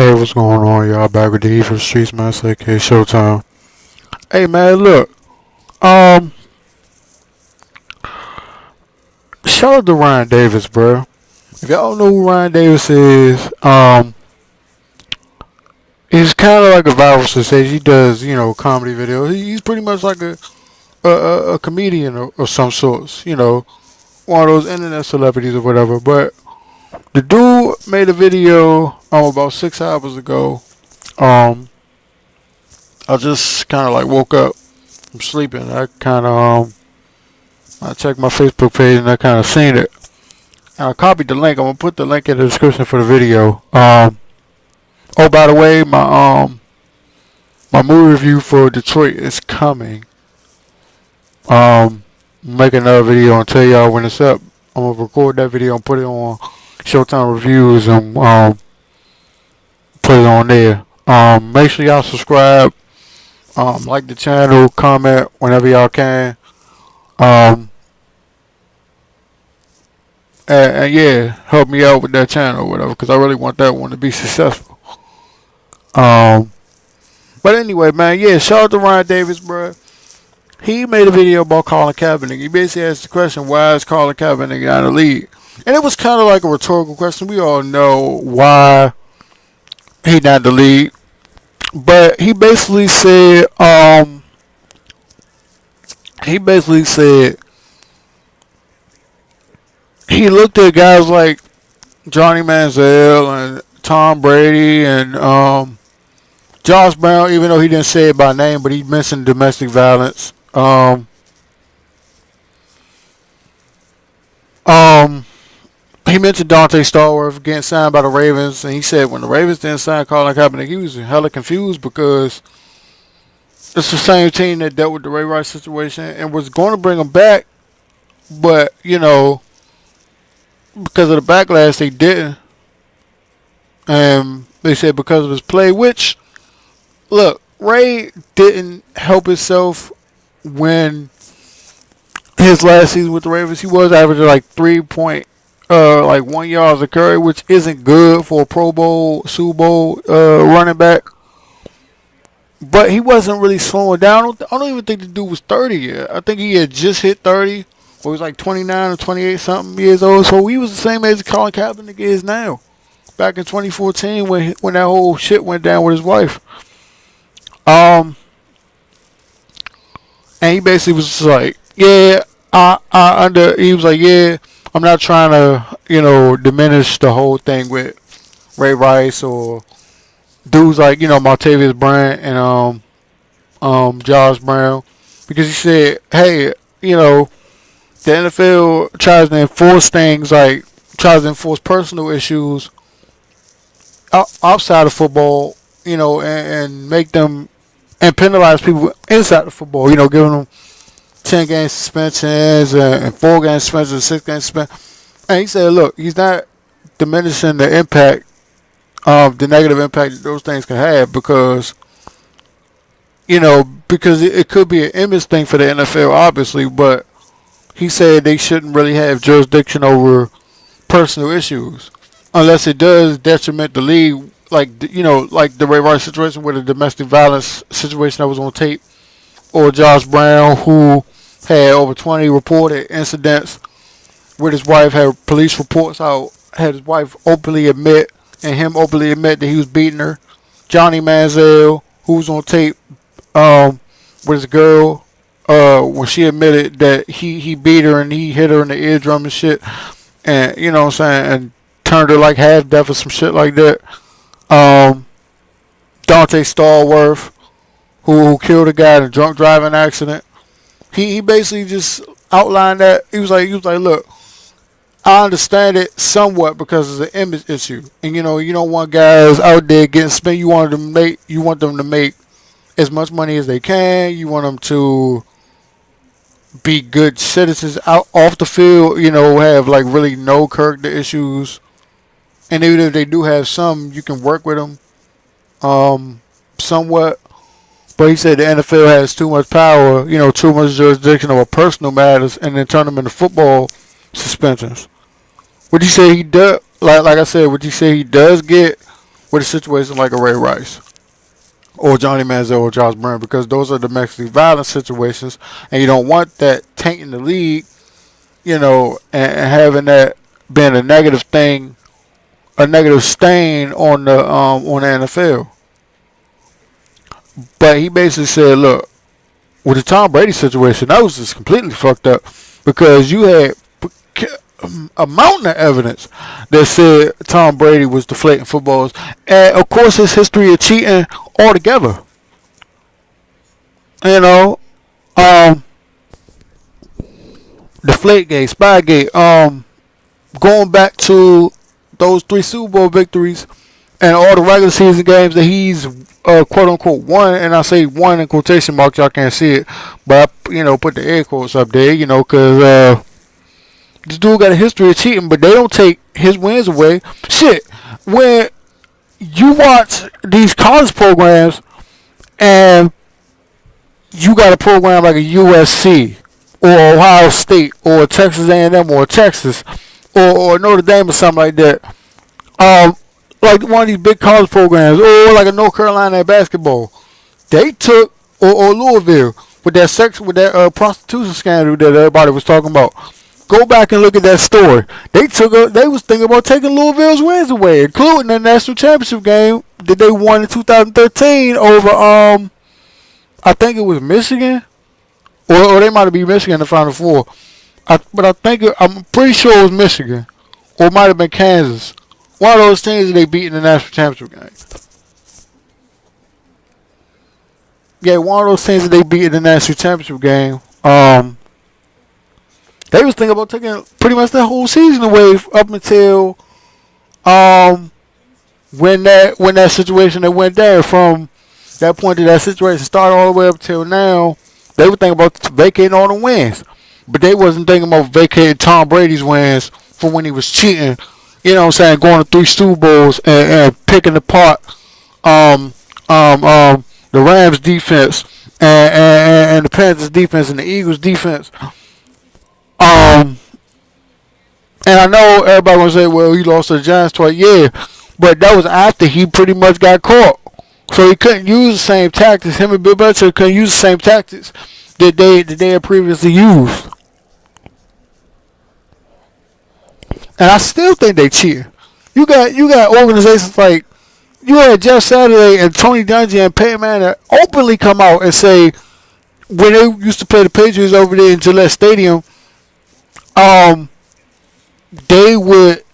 Hey, what's going on, y'all? Back with the Heat for the Streets, man. It's aka Showtime. Hey, man, look. Um, Shout out to Ryan Davis, bro. If y'all don't know who Ryan Davis is, he's kind of like a viral sensation. He does, comedy videos. He's pretty much like a comedian of some sorts. One of those internet celebrities or whatever. But the dude made a video about 6 hours ago. Um, I just kind of like woke up from sleeping. I checked my Facebook page and I kind of seen it. And I copied the link. I'm gonna put the link in the description for the video. Oh, by the way, my movie review for Detroit is coming. Make another video and tell y'all when it's up. I'm gonna record that video and put it on Showtime Reviews and put it on there. Make sure y'all subscribe. Like the channel, comment whenever y'all can. Um, and yeah, help me out with that channel or whatever, because I really want that one to be successful. Um, but anyway, man, yeah, shout out to Ryan Davis, bro. He made a video about Colin Kaepernick. He basically asked the question, why is Colin Kaepernick out of the league? And it was kind of like a rhetorical question. We all know why he not in the league. But he basically said he looked at guys like Johnny Manziel and Tom Brady and Josh Brown, even though he didn't say it by name, but he mentioned domestic violence. Um, he mentioned Dante Stallworth getting signed by the Ravens, and he said when the Ravens didn't sign Colin Kaepernick, he was hella confused because it's the same team that dealt with the Ray Rice situation and was going to bring him back, but because of the backlash, they didn't. And they said because of his play, which, look, Ray didn't help himself when his last season with the Ravens. He was averaging like 1 yards a carry, which isn't good for a Pro Bowl, Super Bowl running back. But he wasn't really slowing down. I don't even think the dude was 30 yet. I think he had just hit 30. Or he was like 29 or 28 something years old. So he was the same age as Colin Kaepernick is now. Back in 2014 when that whole shit went down with his wife. And he basically was just like, yeah, he was like, yeah, I'm not trying to, diminish the whole thing with Ray Rice or dudes like, Martavius Bryant and Josh Brown, because he said, hey, the NFL tries to enforce personal issues outside of football, and make them and penalize people inside of football, giving them 10-game suspensions and 4-game suspensions and 6-game suspensions. And he said, look, he's not diminishing the impact of the negative impact that those things can have because it could be an image thing for the NFL, obviously, but he said they shouldn't really have jurisdiction over personal issues unless it does detriment the league, like the Ray Rice situation with the domestic violence situation that was on tape, or Josh Brown, who had over 20 reported incidents with his wife, had police reports out, had his wife openly admit and him openly admit that he was beating her. Johnny Manziel, who was on tape with his girl, when she admitted that he beat her and he hit her in the eardrum and shit, and what I'm saying, and turned her like half deaf or some shit like that. Dante Stallworth, who killed a guy in a drunk driving accident. He basically just outlined that. He was like, look, I understand it somewhat because it's an image issue, and you don't want guys out there getting spent. You want them to make as much money as they can. You want them to be good citizens out off the field. Have like really no character issues, and even if they do have some, you can work with them, somewhat. But he said the NFL has too much power, too much jurisdiction over personal matters, and then turn them into football suspensions. Would you say he does? Like I said, would you say he does get with a situation like a Ray Rice or Johnny Manziel or Josh Byrne, because those are domestic violence situations, and you don't want that tainting the league, and having that being a negative thing, a negative stain on the NFL. But he basically said, look, with the Tom Brady situation, that was just completely fucked up because you had a mountain of evidence that said Tom Brady was deflating footballs, and of course his history of cheating altogether. You know, um, Deflategate, Spygate, going back to those three Super Bowl victories and all the regular season games that he's quote unquote won, and I say won in quotation marks, y'all can't see it, but I, put the air quotes up there, because this dude got a history of cheating, but they don't take his wins away. Shit, when you watch these college programs and you got a program like a USC or Ohio State or Texas A&M or Texas or Notre Dame or something like that, like one of these big college programs, or like a North Carolina basketball, they took or Louisville with that prostitution scandal that everybody was talking about. Go back and look at that story. They was thinking about taking Louisville's wins away, including the national championship game that they won in 2013 over I think it was Michigan, or they might have been Michigan in the Final Four. I'm pretty sure it was Michigan, or it might have been Kansas. One of those teams that they beat in the national championship game. Yeah, one of those teams that they beat in the national championship game. They was thinking about taking pretty much that whole season away up until when that situation that went down. From that point to that situation started all the way up till now, they were thinking about vacating all the wins, but they wasn't thinking about vacating Tom Brady's wins for when he was cheating. You know what I'm saying? Going to 3 Super Bowls and picking apart the Rams defense and the Panthers defense and the Eagles defense. And I know everybody gonna say, well, he lost to the Giants twice. Yeah, but that was after he pretty much got caught. So he couldn't use the same tactics. Him and Bill Belichick couldn't use the same tactics that they had previously used. And I still think they cheat. You got organizations like, you had Jeff Saturday and Tony Dungy and Peyton Manning openly come out and say, when they used to play the Patriots over there in Gillette Stadium, they would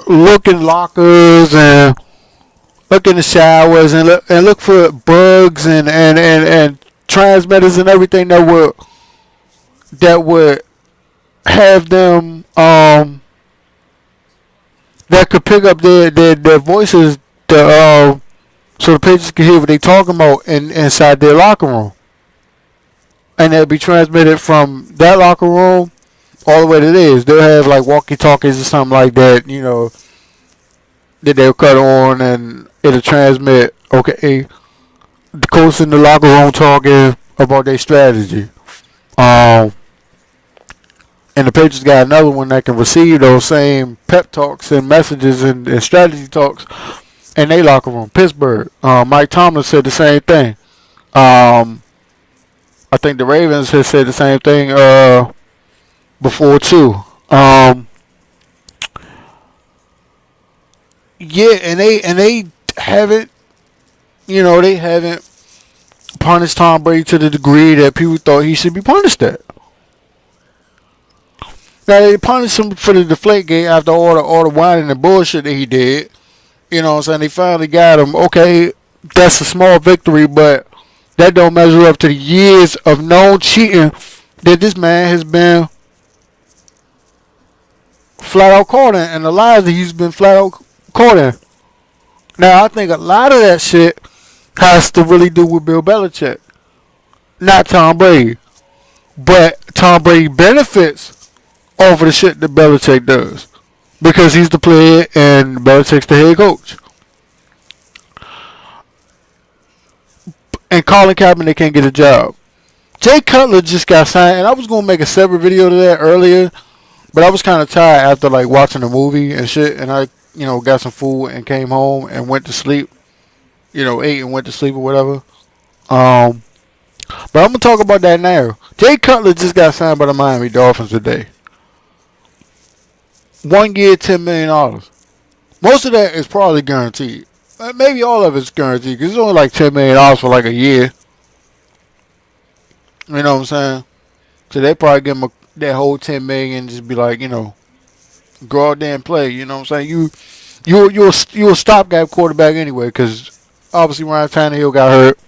look in lockers and look in the showers and look for bugs and transmitters and everything that would have them that could pick up their voices so the Patriots could hear what they talking about inside their locker room, and it'll be transmitted from that locker room all the way to theirs. They'll have like walkie-talkies or something like that, that they'll cut on, and it'll transmit. Okay, the coach in the locker room talking about their strategy. And the Patriots got another one that can receive those same pep talks and messages and strategy talks in their locker room. Pittsburgh, Mike Tomlin said the same thing. I think the Ravens has said the same thing before too. Yeah, and they haven't, they haven't punished Tom Brady to the degree that people thought he should be punished at. Now they punished him for the Deflategate after all the whining and bullshit that he did. You know what I'm saying? They finally got him. Okay, that's a small victory, but that don't measure up to the years of known cheating that this man has been flat out caught in, and the lies that he's been flat out caught in. Now I think a lot of that shit has to really do with Bill Belichick, not Tom Brady. But Tom Brady benefits over the shit that Belichick does because he's the player and Belichick's the head coach. And Colin Kaepernick can't get a job. Jay Cutler just got signed, and I was gonna make a separate video to that earlier, but I was kind of tired after like watching the movie and shit, and I got some food and came home and went to sleep. Ate and went to sleep or whatever. Um, but I'm gonna talk about that now. Jay Cutler just got signed by the Miami Dolphins today. 1 year, $10 million. Most of that is probably guaranteed. Maybe all of it's guaranteed because it's only like $10 million for like a year. You know what I'm saying? So they probably give him that whole 10 million and just be like, go out there and play. You know what I'm saying? You're a stopgap quarterback anyway because obviously Ryan Tannehill got hurt.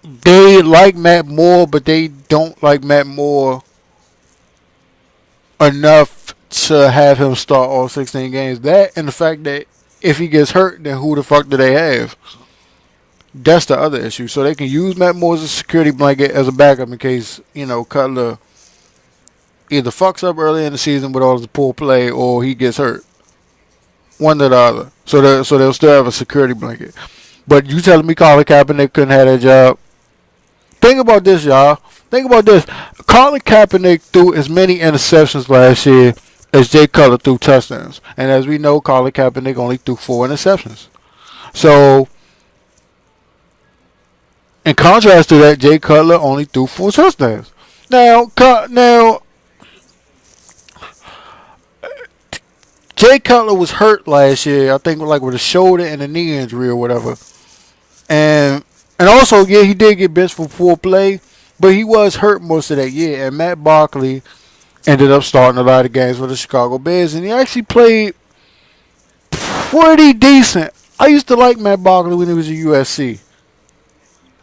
They like Matt Moore, but they don't like Matt Moore enough to have him start all 16 games. That and the fact that if he gets hurt, then who the fuck do they have? That's the other issue. So they can use Matt Moore as a security blanket as a backup in case, Cutler either fucks up early in the season with all the poor play or he gets hurt. One or the other. So they'll still have a security blanket. But you telling me Colin Kaepernick couldn't have that job? Think about this, y'all. Think about this. Colin Kaepernick threw as many interceptions last year as Jay Cutler threw touchdowns. And as we know, Colin Kaepernick only threw 4 interceptions. So, in contrast to that, Jay Cutler only threw 4 touchdowns. Now, Jay Cutler was hurt last year, I think like with a shoulder and a knee injury or whatever. And also, yeah, he did get benched for poor play, but he was hurt most of that year. And Matt Barkley ended up starting a lot of games for the Chicago Bears, and he actually played pretty decent. I used to like Matt Barkley when he was at USC.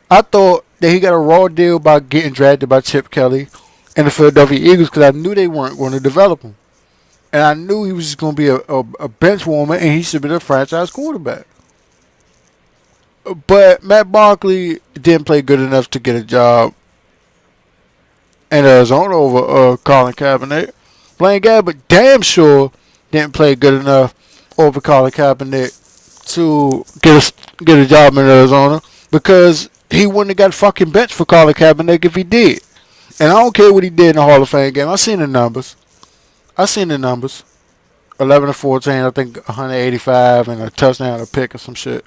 I thought that he got a raw deal by getting drafted by Chip Kelly and the Philadelphia Eagles because I knew they weren't going to develop him. And I knew he was just going to be a bench warmer and he should be the franchise quarterback. But Matt Barkley didn't play good enough to get a job in Arizona over Colin Kaepernick. Blaine Gabbert damn sure didn't play good enough over Colin Kaepernick to get a job in Arizona because he wouldn't have got fucking benched for Colin Kaepernick if he did. And I don't care what he did in the Hall of Fame game. I seen the numbers. 11 to 14, I think 185 and a touchdown, a pick or some shit.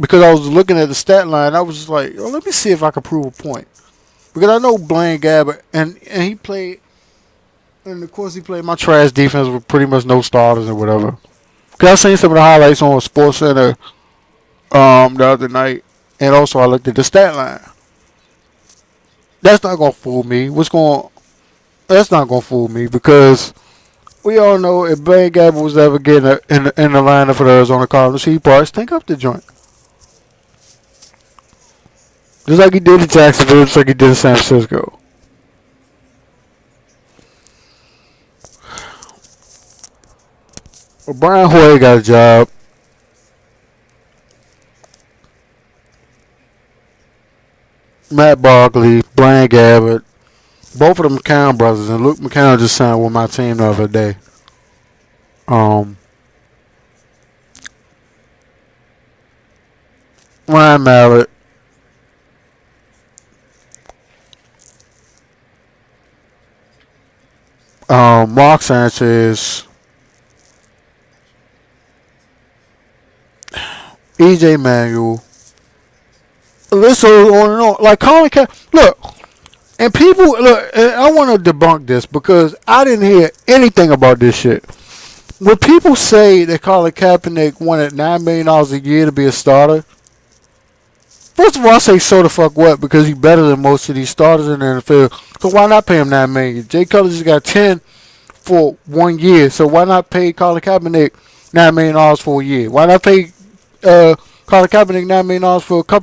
Because I was looking at the stat line, I was just like, oh, let me see if I can prove a point. Because I know Blaine Gabbert, and he played, and of course he played my trash defense with pretty much no starters and whatever. Because I seen some of the highlights on Sports Center the other night, and also I looked at the stat line. That's not gonna fool me. That's not gonna fool me because we all know if Blaine Gabbert was ever getting in the lineup for the Arizona Cardinals, he probably stink up the joint. Just like he did in Jacksonville, just like he did in San Francisco. Well, Brian Hoyer got a job. Matt Barkley, Blaine Gabbert, both of them McCown brothers, and Luke McCown just signed with my team the other day. Ryan Mallett, Mark Sanchez, EJ Manuel. List goes on and on. Like Colin Kaepernick, look, and people look. And I want to debunk this because I didn't hear anything about this shit. When people say that Colin Kaepernick wanted $9 million a year to be a starter, first of all, I say so the fuck what because he's better than most of these starters in the NFL. So why not pay him $9 million? Jay Cutler just got 10 for 1 year, so why not pay Colin Kaepernick $9 million for a year? Why not pay Colin Kaepernick $9 million for a couple